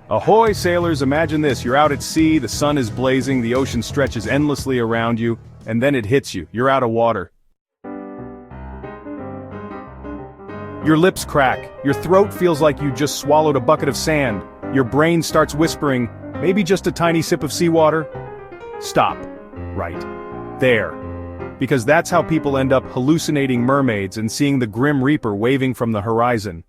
Ahoy, sailors, imagine this. You're out at sea, the sun is blazing, the ocean stretches endlessly around you, and then it hits you. You're out of water. Your lips crack, your throat feels like you just swallowed a bucket of sand, your brain starts whispering, maybe just a tiny sip of seawater? Stop. Right. There. Because that's how people end up hallucinating mermaids and seeing the Grim Reaper waving from the horizon.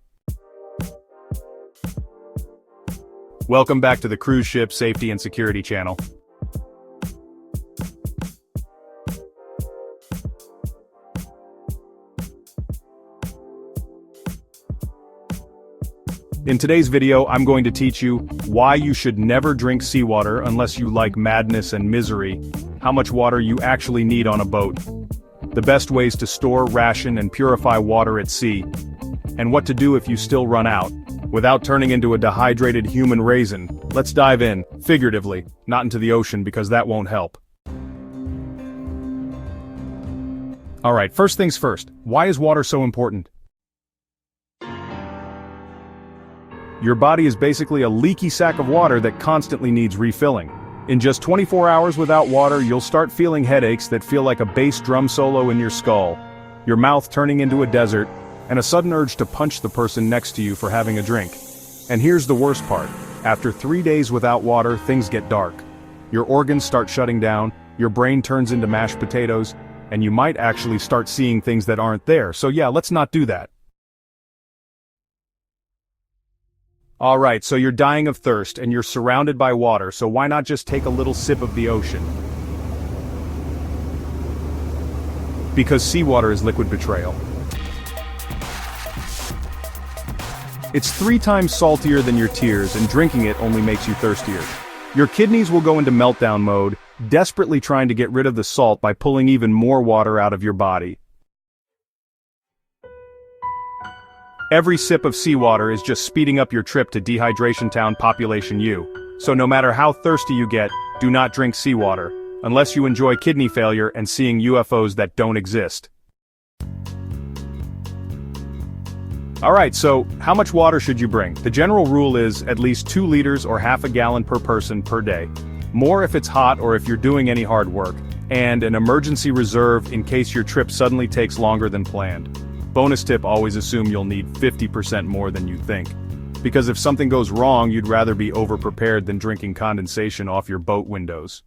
Welcome back to the Cruise Ship Safety and Security channel. In today's video, I'm going to teach you why you should never drink seawater unless you like madness and misery, how much water you actually need on a boat, the best ways to store, ration, and purify water at sea, and what to do if you still run out. Without turning into a dehydrated human raisin, let's dive in, figuratively, not into the ocean because that won't help. Alright, first things first, why is water so important? Your body is basically a leaky sack of water that constantly needs refilling. In just 24 hours without water, you'll start feeling headaches that feel like a bass drum solo in your skull, your mouth turning into a desert, and a sudden urge to punch the person next to you for having a drink. And here's the worst part. After 3 days without water, things get dark. Your organs start shutting down, your brain turns into mashed potatoes, and you might actually start seeing things that aren't there. So yeah, let's not do that. Alright, so you're dying of thirst and you're surrounded by water, so why not just take a little sip of the ocean? Because seawater is liquid betrayal. It's 3 times saltier than your tears, and drinking it only makes you thirstier. Your kidneys will go into meltdown mode, desperately trying to get rid of the salt by pulling even more water out of your body. Every sip of seawater is just speeding up your trip to Dehydration Town Population U. So no matter how thirsty you get, do not drink seawater, unless you enjoy kidney failure and seeing UFOs that don't exist. Alright, so how much water should you bring? The general rule is at least 2 liters or half a gallon per person per day. More if it's hot or if you're doing any hard work, and an emergency reserve in case your trip suddenly takes longer than planned. Bonus tip, always assume you'll need 50% more than you think. Because if something goes wrong, you'd rather be over-prepared than drinking condensation off your boat windows.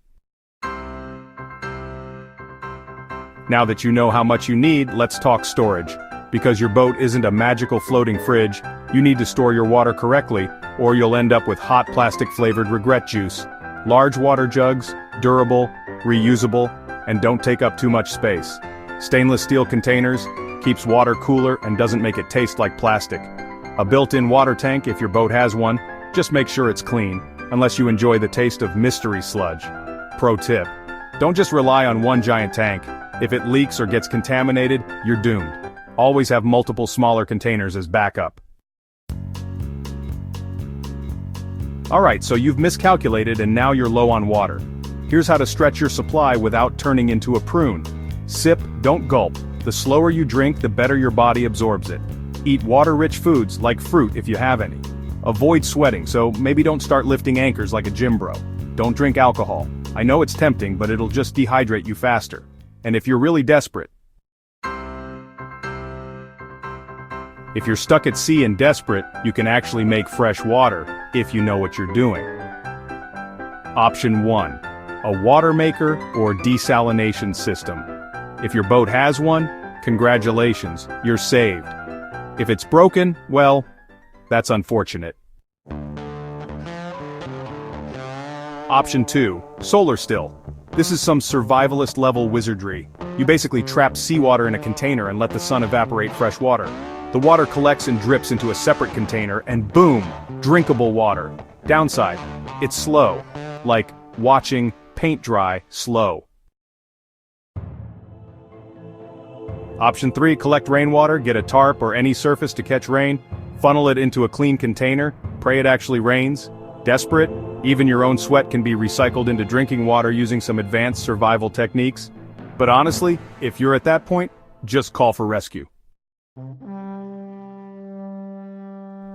Now that you know how much you need, let's talk storage. Because your boat isn't a magical floating fridge, you need to store your water correctly, or you'll end up with hot plastic-flavored regret juice. Large water jugs, durable, reusable, and don't take up too much space. Stainless steel containers, keeps water cooler and doesn't make it taste like plastic. A built-in water tank if your boat has one, just make sure it's clean, unless you enjoy the taste of mystery sludge. Pro tip, don't just rely on one giant tank. If it leaks or gets contaminated, you're doomed. Always have multiple smaller containers as backup. Alright, so you've miscalculated and now you're low on water. Here's how to stretch your supply without turning into a prune. Sip, don't gulp. The slower you drink, the better your body absorbs it. Eat water-rich foods, like fruit if you have any. Avoid sweating, so maybe don't start lifting anchors like a gym bro. Don't drink alcohol. I know it's tempting, but it'll just dehydrate you faster. And if you're really desperate, if you're stuck at sea and desperate, you can actually make fresh water, if you know what you're doing. Option 1. A water maker or desalination system. If your boat has one, congratulations, you're saved. If it's broken, well, that's unfortunate. Option 2. Solar still. This is some survivalist level wizardry. You basically trap seawater in a container and let the sun evaporate fresh water. The water collects and drips into a separate container and boom, drinkable water. Downside, it's slow. Like watching paint dry slow. Option 3, collect rainwater, get a tarp or any surface to catch rain, funnel it into a clean container, pray it actually rains. Desperate? Even your own sweat can be recycled into drinking water using some advanced survival techniques. But honestly, if you're at that point, just call for rescue.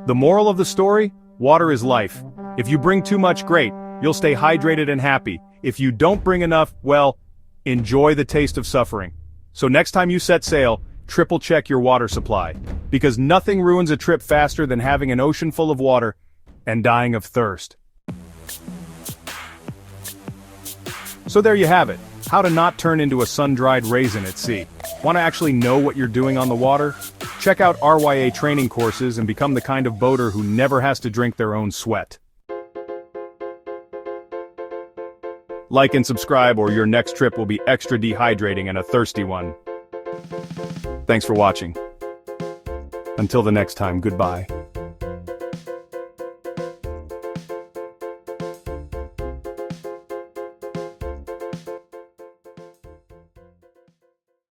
The moral of the story? Water is life. If you bring too much, great, you'll stay hydrated and happy. If you don't bring enough, well, enjoy the taste of suffering. So next time you set sail, triple check your water supply, because nothing ruins a trip faster than having an ocean full of water and dying of thirst. So there you have it, how to not turn into a sun-dried raisin at sea. Want to actually know what you're doing on the water? Check out RYA training courses and become the kind of boater who never has to drink their own sweat. Like and subscribe, or your next trip will be extra dehydrating and a thirsty one. Thanks for watching. Until the next time, goodbye.